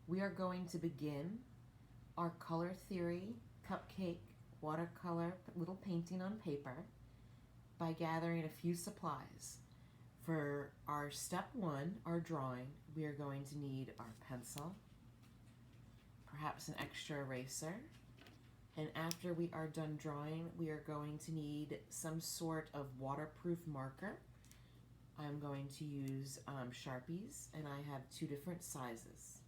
We are going to begin our color theory cupcake watercolor little painting on paper by gathering a few supplies. For our step one, our drawing, we are going to need our pencil, perhaps an extra eraser, and after we are done drawing, we are going to need some sort of waterproof marker. I'm going to use Sharpies, and I have 2 different sizes.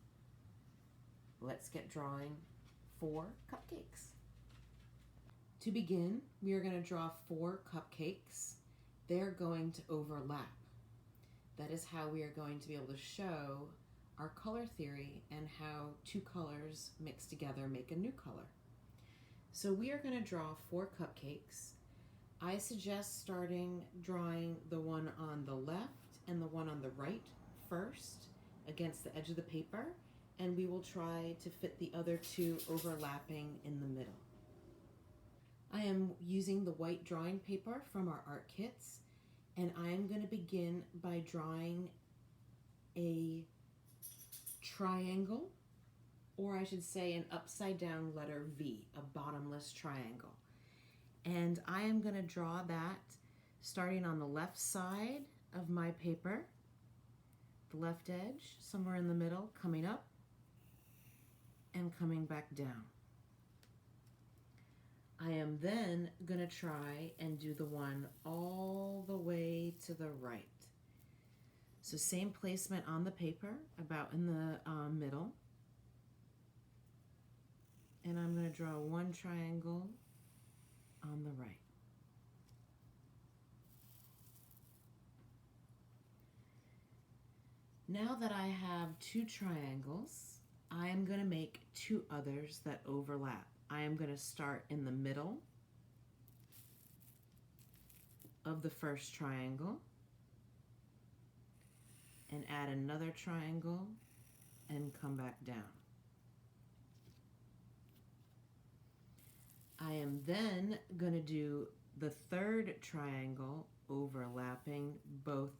Let's get drawing 4 cupcakes. To begin, we are going to draw 4 cupcakes. They're going to overlap. That is how we are going to be able to show our color theory and how 2 colors mixed together make a new color. So we are going to draw 4 cupcakes. I suggest starting drawing the one on the left and the one on the right first against the edge of the paper, and we will try to fit the other 2 overlapping in the middle. I am using the white drawing paper from our art kits, and I am going to begin by drawing a triangle, or I should say an upside down letter V, a bottomless triangle. And I am going to draw that starting on the left side of my paper, the left edge, somewhere in the middle, coming up and coming back down. I am then going to try and do the one all the way to the right. So same placement on the paper, about in the middle. And I'm going to draw 1 triangle on the right. Now that I have 2 triangles, I am going to make 2 others that overlap. I am going to start in the middle of the first triangle and add another triangle and come back down. I am then going to do the 3rd triangle overlapping both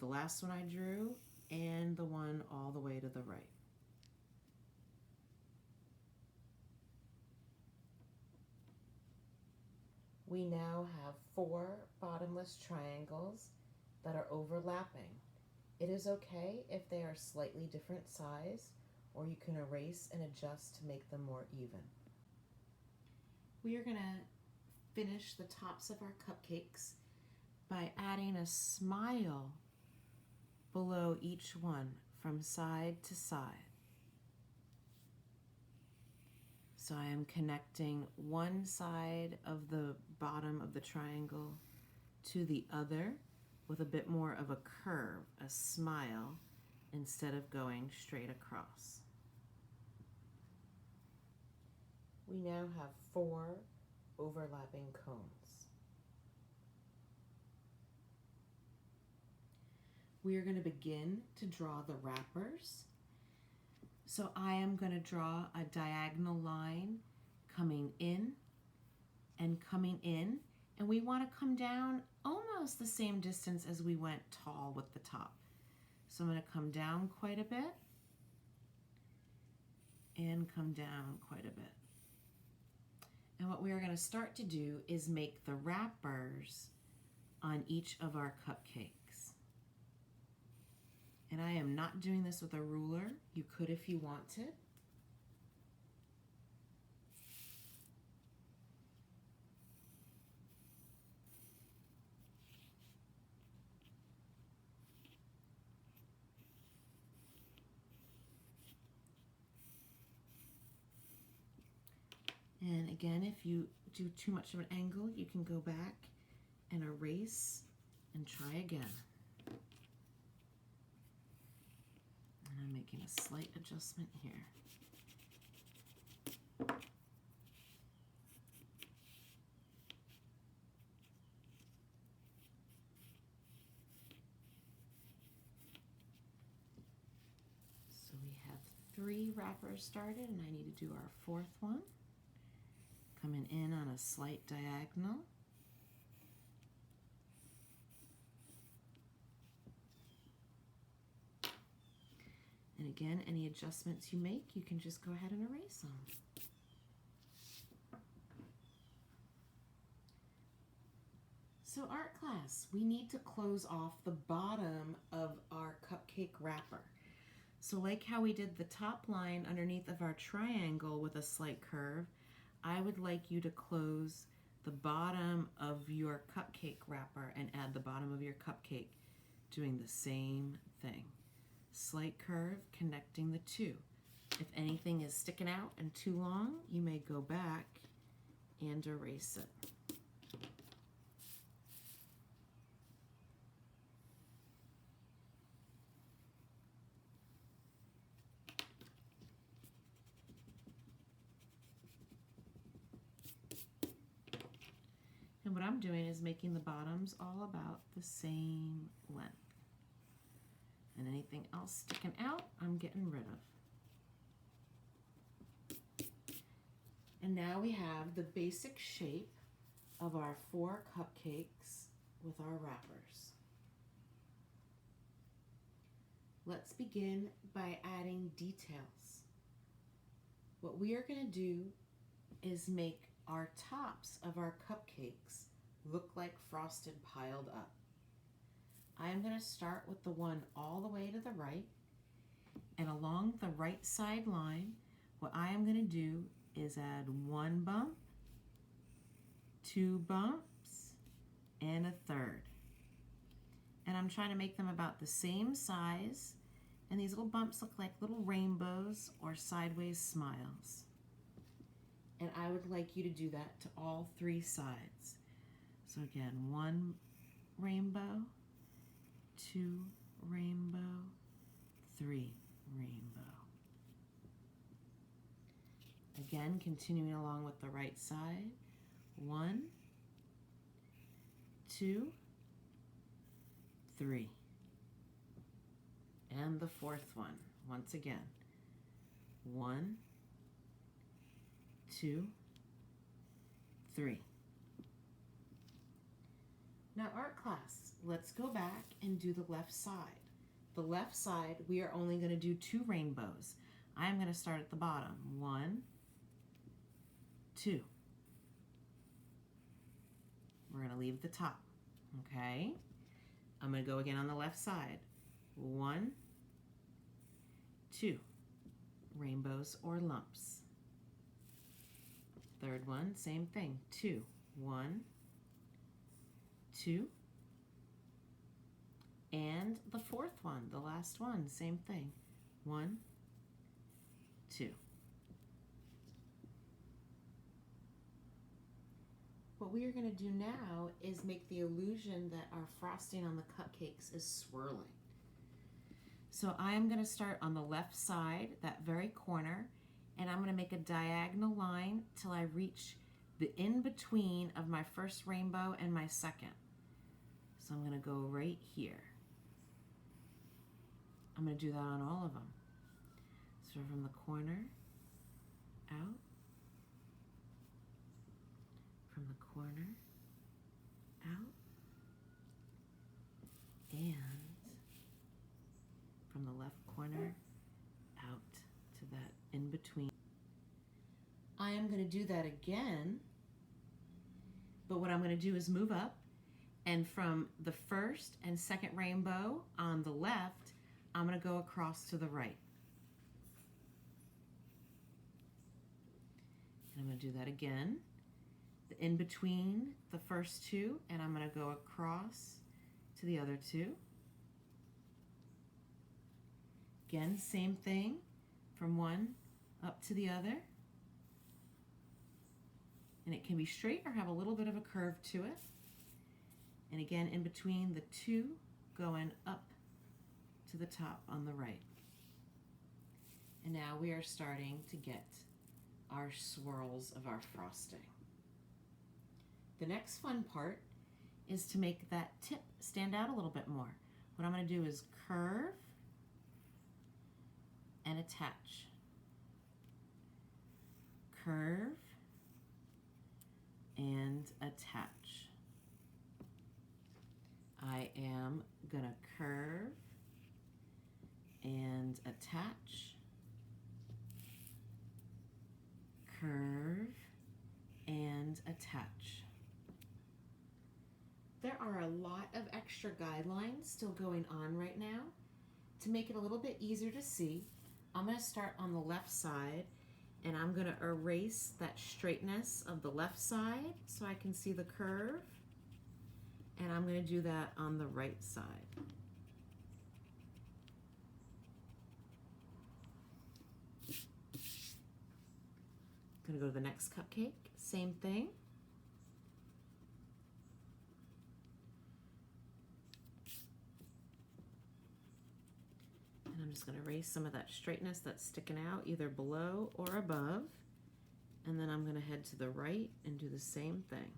the last one I drew and the one all the way to the right. We now have 4 bottomless triangles that are overlapping. It is okay if they are slightly different size, or you can erase and adjust to make them more even. We are going to finish the tops of our cupcakes by adding a smile below each one from side to side. So I am connecting one side of the bottom of the triangle to the other with a bit more of a curve, a smile, instead of going straight across. We now have 4 overlapping cones. We are going to begin to draw the wrappers. So I am going to draw a diagonal line coming in, and we want to come down almost the same distance as we went tall with the top. So I'm going to come down quite a bit and come down quite a bit. And what we are going to start to do is make the wrappers on each of our cupcakes. And I am not doing this with a ruler. You could if you wanted. And again, if you do too much of an angle, you can go back and erase and try again. And I'm making a slight adjustment here. So we have 3 wrappers started, and I need to do our 4th one. Coming in on a slight diagonal. And again, any adjustments you make, you can just go ahead and erase them. So art class, we need to close off the bottom of our cupcake wrapper. So like how we did the top line underneath of our triangle with a slight curve, I would like you to close the bottom of your cupcake wrapper and add the bottom of your cupcake, doing the same thing. Slight curve connecting the two. If anything is sticking out and too long, you may go back and erase it. And what I'm doing is making the bottoms all about the same length. And anything else sticking out, I'm getting rid of. And now we have the basic shape of our 4 cupcakes with our wrappers. Let's begin by adding details. What we are going to do is make our tops of our cupcakes look like frosted piled up. I am going to start with the one all the way to the right, and along the right side line, what I am going to do is add 1 bump, 2 bumps, and a 3rd. And I'm trying to make them about the same size, and these little bumps look like little rainbows or sideways smiles. And I would like you to do that to all 3 sides. So again, 1 rainbow, 2 rainbow, 3 rainbow. Again, continuing along with the right side. 1, 2, 3. And the 4th one, once again. 1, 2, 3. Now art class, let's go back and do the left side. The left side, we are only going to do 2 rainbows. I am going to start at the bottom. 1, 2. We're going to leave the top, okay? I'm going to go again on the left side. 1, 2. Rainbows or lumps. 3rd one, same thing. 2. 1, 2. And the 4th one, the last one, same thing. 1, 2. What we are going to do now is make the illusion that our frosting on the cupcakes is swirling. So I am going to start on the left side, that very corner, and I'm going to make a diagonal line till I reach the in-between of my first rainbow and my second. So I'm going to go right here. I'm going to do that on all of them. So from the corner, out, from the corner, out, and from the left corner, out to that in between. I am going to do that again, but what I'm going to do is move up, and from the first and second rainbow on the left, I'm going to go across to the right. And I'm going to do that again, the in between the first 2, and I'm going to go across to the other 2. Again, same thing, from one up to the other. And it can be straight or have a little bit of a curve to it. And again, in between the 2, going up to the top on the right. And now we are starting to get our swirls of our frosting. The next fun part is to make that tip stand out a little bit more. What I'm going to do is curve and attach. Curve and attach. I am going to curve and attach, curve, and attach. There are a lot of extra guidelines still going on right now. To make it a little bit easier to see, I'm going to start on the left side and I'm going to erase that straightness of the left side so I can see the curve, and I'm going to do that on the right side. Going to go to the next cupcake, same thing. And I'm just going to erase some of that straightness that's sticking out either below or above. And then I'm going to head to the right and do the same thing.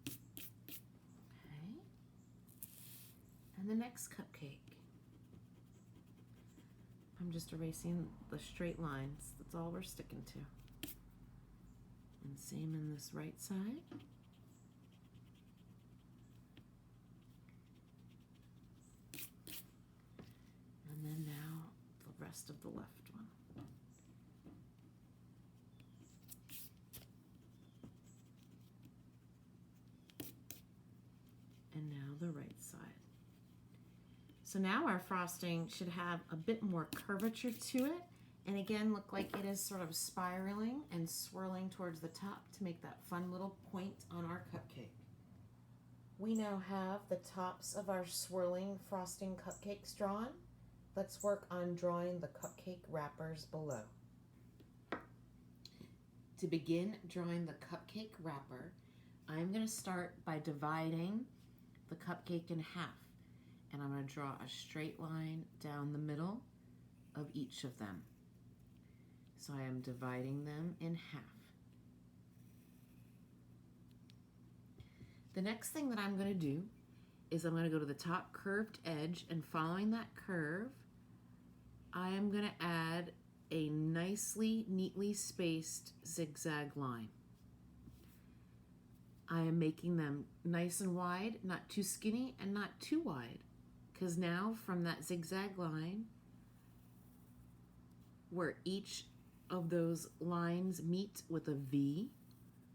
Okay. And the next cupcake. I'm just erasing the straight lines. That's all we're sticking to. And same in this right side. And then now the rest of the left one. And now the right side. So now our frosting should have a bit more curvature to it, and again look like it is sort of spiraling and swirling towards the top to make that fun little point on our cupcake. We now have the tops of our swirling frosting cupcakes drawn. Let's work on drawing the cupcake wrappers below. To begin drawing the cupcake wrapper, I'm going to start by dividing the cupcake in half. And I'm going to draw a straight line down the middle of each of them. So I am dividing them in half. The next thing that I'm going to do is I'm going to go to the top curved edge, and following that curve, I am going to add a nicely, neatly spaced zigzag line. I am making them nice and wide, not too skinny and not too wide. Because now from that zigzag line, where each of those lines meet with a V,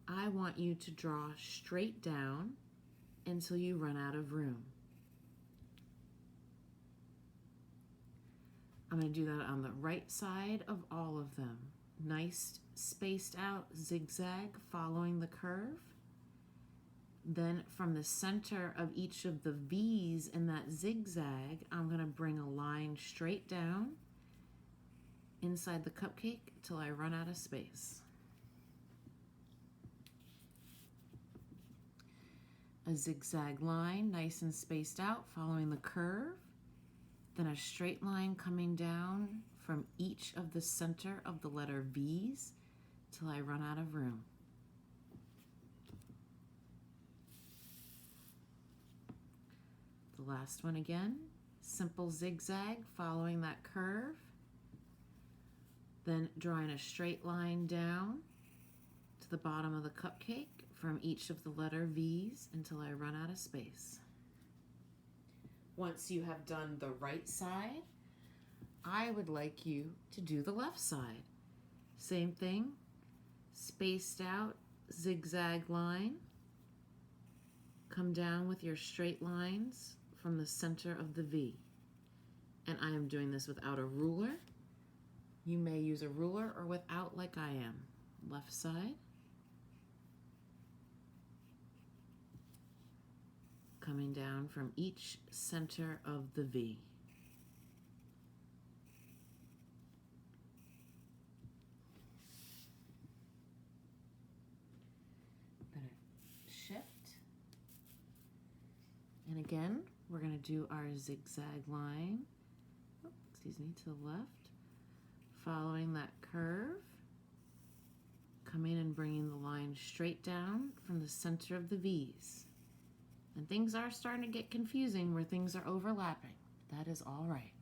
I want you to draw straight down until you run out of room. I'm going to do that on the right side of all of them. Nice spaced out zigzag following the curve. Then from the center of each of the V's in that zigzag, I'm going to bring a line straight down inside the cupcake till I run out of space. A zigzag line, nice and spaced out, following the curve. Then a straight line coming down from each of the center of the letter V's till I run out of room. The last one again, simple zigzag following that curve, then drawing a straight line down to the bottom of the cupcake from each of the letter V's until I run out of space. Once you have done the right side, I would like you to do the left side. Same thing, spaced out zigzag line, come down with your straight lines from the center of the V. And I am doing this without a ruler. You may use a ruler or without, like I am. Left side. Coming down from each center of the V. I'm going to shift. And again, we're going to do our zigzag line, to the left, following that curve, coming and bringing the line straight down from the center of the V's. And things are starting to get confusing where things are overlapping. That is all right.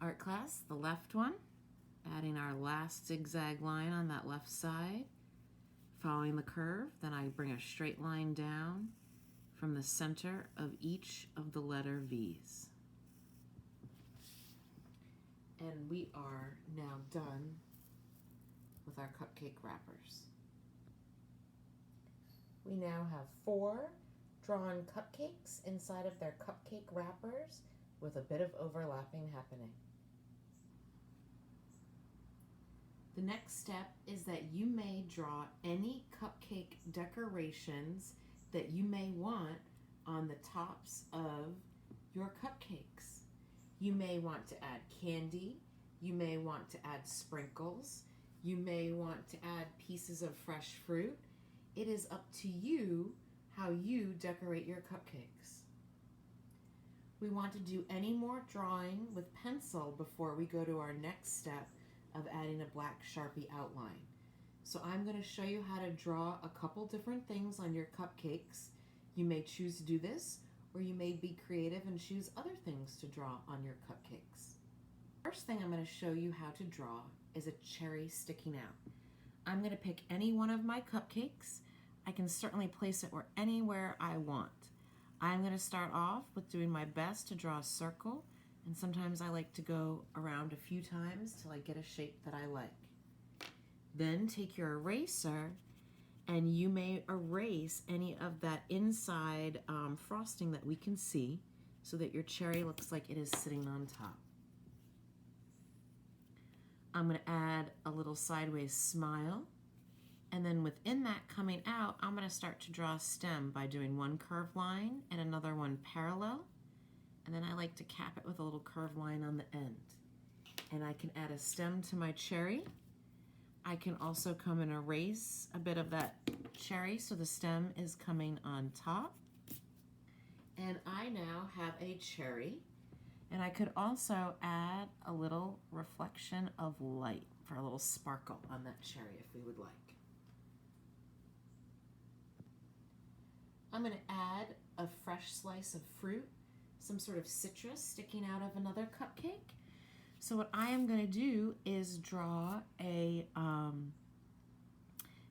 Art class, the left one, adding our last zigzag line on that left side, Following the curve, then I bring a straight line down from the center of each of the letter V's. And we are now done with our cupcake wrappers. We now have 4 drawn cupcakes inside of their cupcake wrappers with a bit of overlapping happening. The next step is that you may draw any cupcake decorations that you may want on the tops of your cupcakes. You may want to add candy, you may want to add sprinkles, you may want to add pieces of fresh fruit. It is up to you how you decorate your cupcakes. We want to do any more drawing with pencil before we go to our next step of adding a black Sharpie outline. So I'm going to show you how to draw a couple different things on your cupcakes. You may choose to do this, or you may be creative and choose other things to draw on your cupcakes. First thing I'm going to show you how to draw is a cherry sticking out. I'm going to pick any one of my cupcakes. I can certainly place it anywhere I want. I'm going to start off with doing my best to draw a circle, and sometimes I like to go around a few times till I get a shape that I like. Then take your eraser and you may erase any of that inside frosting that we can see so that your cherry looks like it is sitting on top. I'm going to add a little sideways smile, and then within that coming out, I'm going to start to draw a stem by doing one curved line and another one parallel, and then I like to cap it with a little curved line on the end. And I can add a stem to my cherry. I can also come and erase a bit of that cherry so the stem is coming on top. And I now have a cherry, and I could also add a little reflection of light for a little sparkle on that cherry if we would like. I'm going to add a fresh slice of fruit, some sort of citrus sticking out of another cupcake. So what I am going to do is draw a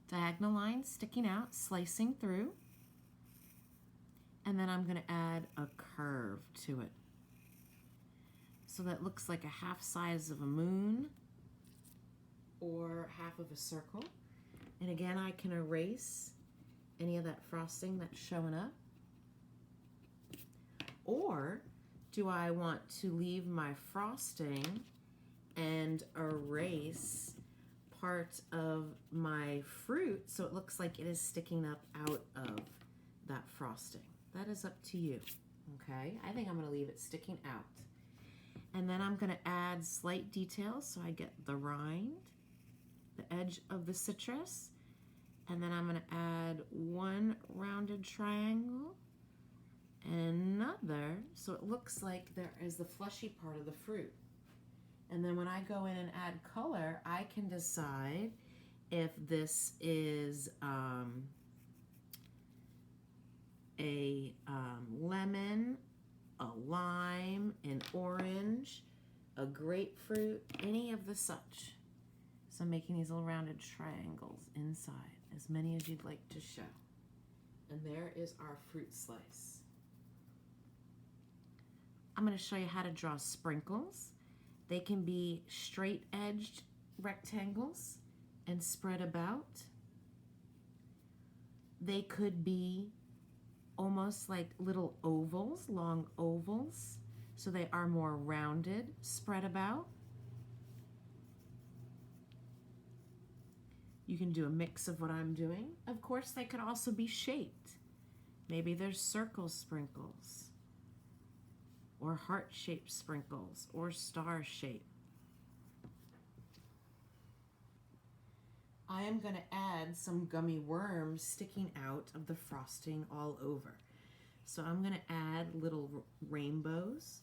diagonal line sticking out, slicing through, and then I'm going to add a curve to it. So that looks like a half size of a moon or half of a circle. And again, I can erase any of that frosting that's showing up. Or do I want to leave my frosting and erase part of my fruit so it looks like it is sticking up out of that frosting? That is up to you, okay? I think I'm going to leave it sticking out. And then I'm going to add slight details so I get the rind, the edge of the citrus, and then I'm going to add one rounded triangle and another so it looks like there is the fleshy part of the fruit. And then when I go in and add color, I can decide if this is a lemon, a lime, an orange, a grapefruit, any of the such. So I'm making these little rounded triangles inside, as many as you'd like to show. And there is our fruit slice. I'm going to show you how to draw sprinkles. They can be straight-edged rectangles and spread about. They could be almost like little ovals, long ovals, so they are more rounded, spread about. You can do a mix of what I'm doing. Of course, they could also be shaped. Maybe there's circle sprinkles, or heart-shaped sprinkles, or star-shaped. I am going to add some gummy worms sticking out of the frosting all over. So I'm going to add little rainbows,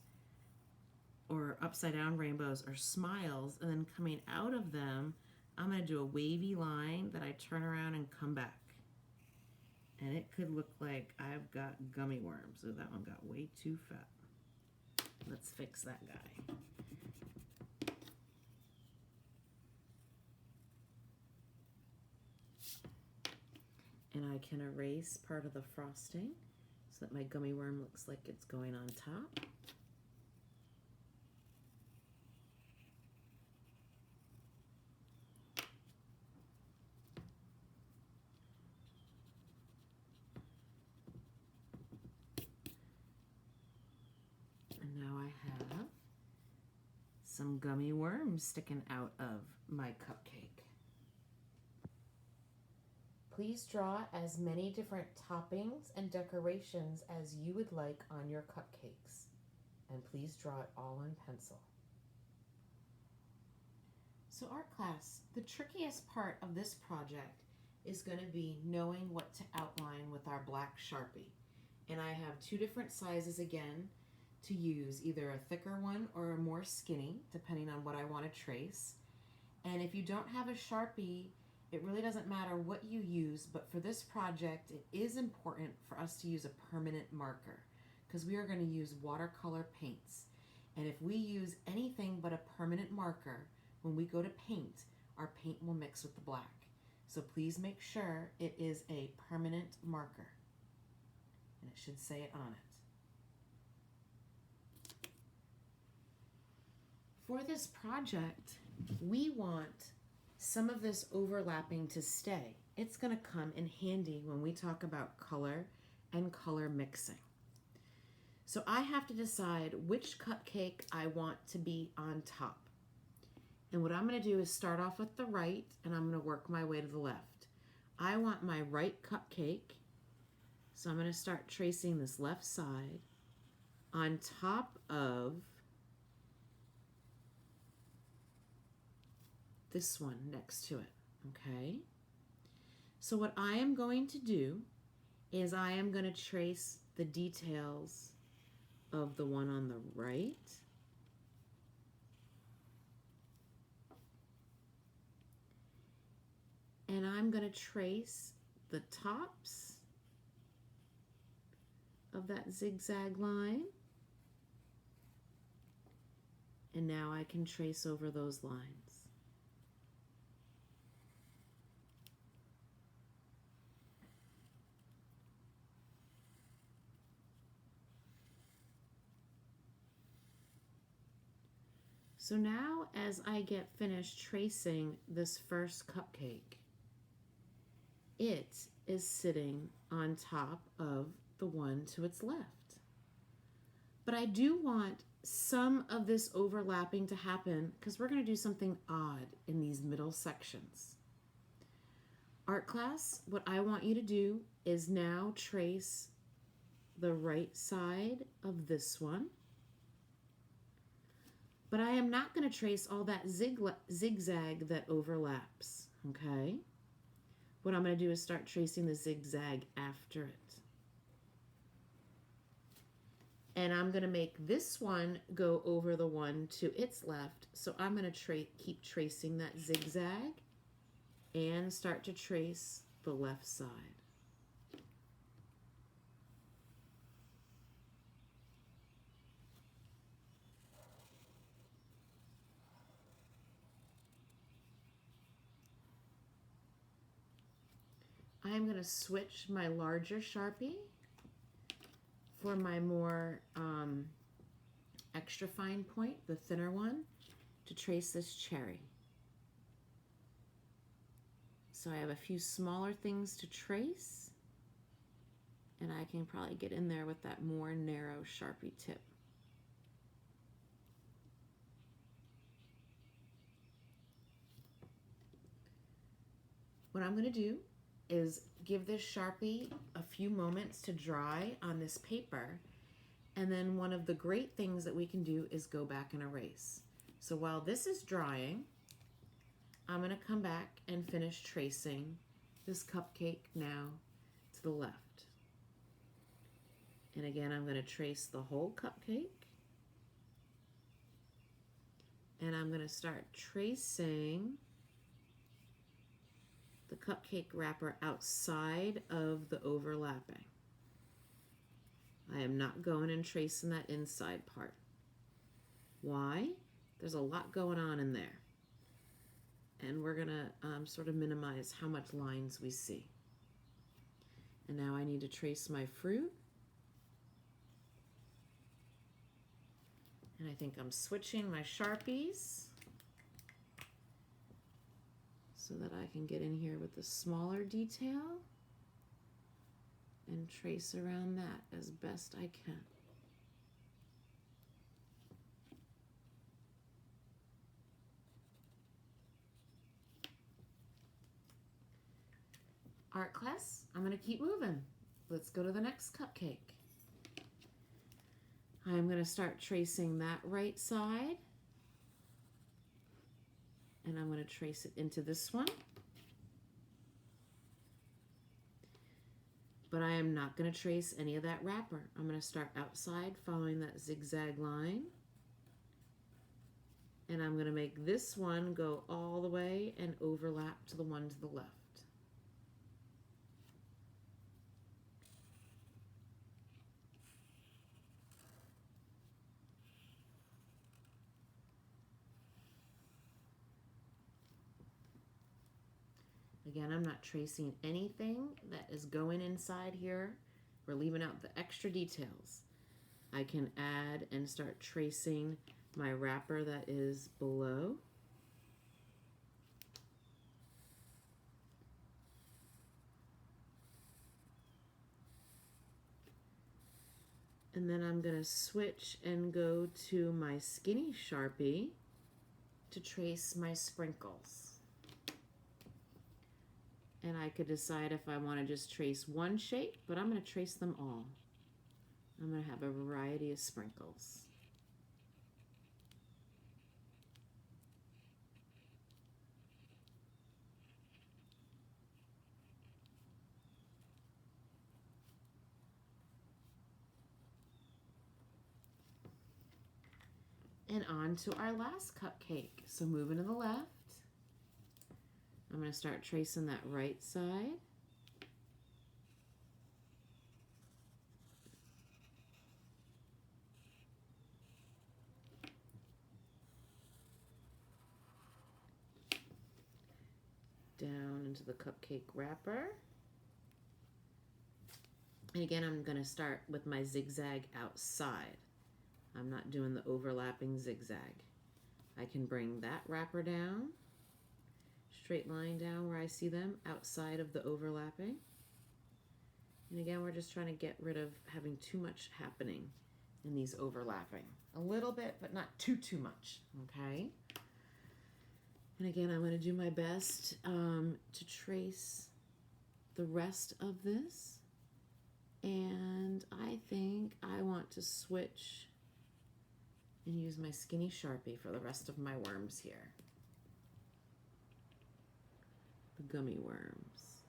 or upside-down rainbows, or smiles, and then coming out of them, I'm going to do a wavy line that I turn around and come back. And it could look like I've got gummy worms. So that one got way too fat. Let's fix that guy. And I can erase part of the frosting so that my gummy worm looks like it's going on top. And now I have some gummy worms sticking out of my cupcake. Please draw as many different toppings and decorations as you would like on your cupcakes. And please draw it all in pencil. So art class, the trickiest part of this project is going to be knowing what to outline with our black Sharpie. And I have two different sizes again to use, either a thicker one or a more skinny, depending on what I want to trace. And if you don't have a Sharpie, it really doesn't matter what you use, but for this project, it is important for us to use a permanent marker because we are going to use watercolor paints. And if we use anything but a permanent marker, when we go to paint, our paint will mix with the black. So please make sure it is a permanent marker. And it should say it on it. For this project, we want some of this overlapping to stay. It's going to come in handy when we talk about color and color mixing. So I have to decide which cupcake I want to be on top. And what I'm going to do is start off with the right, and I'm going to work my way to the left. I want my right cupcake, so I'm going to start tracing this left side on top of this one next to it, okay? So what I am going to do is I am going to trace the details of the one on the right. And I'm going to trace the tops of that zigzag line. And now I can trace over those lines. So now as I get finished tracing this first cupcake, it is sitting on top of the one to its left. But I do want some of this overlapping to happen because we're going to do something odd in these middle sections. Art class, what I want you to do is now trace the right side of this one. But I am not going to trace all that zigzag that overlaps, okay? What I'm going to do is start tracing the zigzag after it. And I'm going to make this one go over the one to its left. So I'm going to keep tracing that zigzag and start to trace the left side. I'm going to switch my larger Sharpie for my more extra fine point, the thinner one, to trace this cherry. So I have a few smaller things to trace, and I can probably get in there with that more narrow Sharpie tip. What I'm going to do is give this Sharpie a few moments to dry on this paper, and then one of the great things that we can do is go back and erase. So while this is drying, I'm going to come back and finish tracing this cupcake now to the left. And again, I'm going to trace the whole cupcake, and I'm going to start tracing the cupcake wrapper outside of the overlapping. I am not going and tracing that inside part. Why? There's a lot going on in there. And we're going to sort of minimize how much lines we see. And now I need to trace my fruit. And I think I'm switching my Sharpies so that I can get in here with the smaller detail and trace around that as best I can. Art class, I'm going to keep moving. Let's go to the next cupcake. I'm going to start tracing that right side, and I'm going to trace it into this one. But I am not going to trace any of that wrapper. I'm going to start outside following that zigzag line, and I'm going to make this one go all the way and overlap to the one to the left. Again, I'm not tracing anything that is going inside here. We're leaving out the extra details. I can add and start tracing my wrapper that is below. And then I'm going to switch and go to my skinny Sharpie to trace my sprinkles. And I could decide if I want to just trace one shape, but I'm going to trace them all. I'm going to have a variety of sprinkles. And on to our last cupcake. So moving to the left, I'm going to start tracing that right side. Down into the cupcake wrapper. And again, I'm going to start with my zigzag outside. I'm not doing the overlapping zigzag. I can bring that wrapper down, straight line down where I see them, outside of the overlapping. And again, we're just trying to get rid of having too much happening in these overlapping. A little bit, but not too much, okay? And again, I'm going to do my best to trace the rest of this. And I think I want to switch and use my skinny Sharpie for the rest of my worms here. The gummy worms.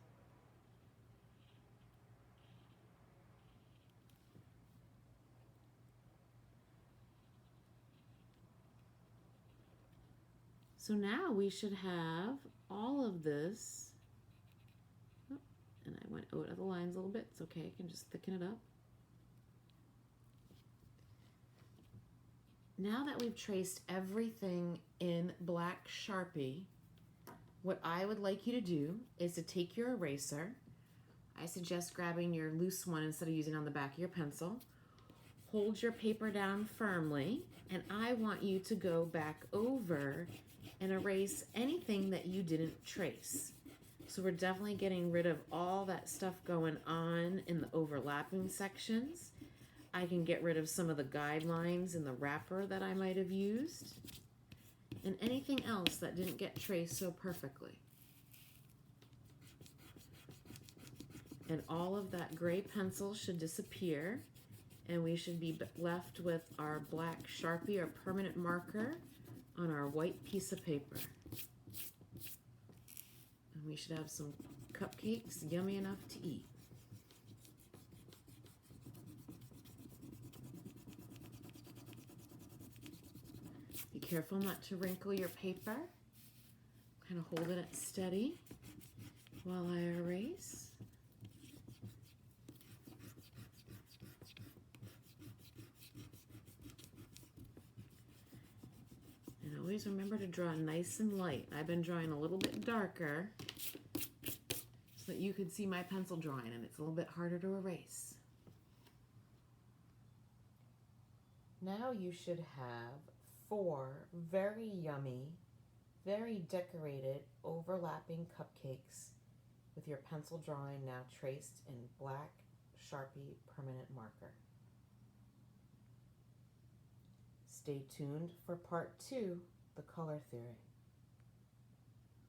So now we should have all of this. Oh, and I went out of the lines a little bit. It's okay, I can just thicken it up. Now that we've traced everything in black Sharpie, what I would like you to do is to take your eraser. I suggest grabbing your loose one instead of using it on the back of your pencil. Hold your paper down firmly, and I want you to go back over and erase anything that you didn't trace. So we're definitely getting rid of all that stuff going on in the overlapping sections. I can get rid of some of the guidelines in the wrapper that I might have used, and anything else that didn't get traced so perfectly. And all of that gray pencil should disappear, and we should be left with our black Sharpie or permanent marker on our white piece of paper. And we should have some cupcakes yummy enough to eat. Be careful not to wrinkle your paper. Kind of hold it steady while I erase. And always remember to draw nice and light. I've been drawing a little bit darker so so that you can see my pencil drawing, and it's a little bit harder to erase. Now you should have 4 very yummy, very decorated, overlapping cupcakes with your pencil drawing now traced in black Sharpie permanent marker. Stay tuned for part 2, the color theory.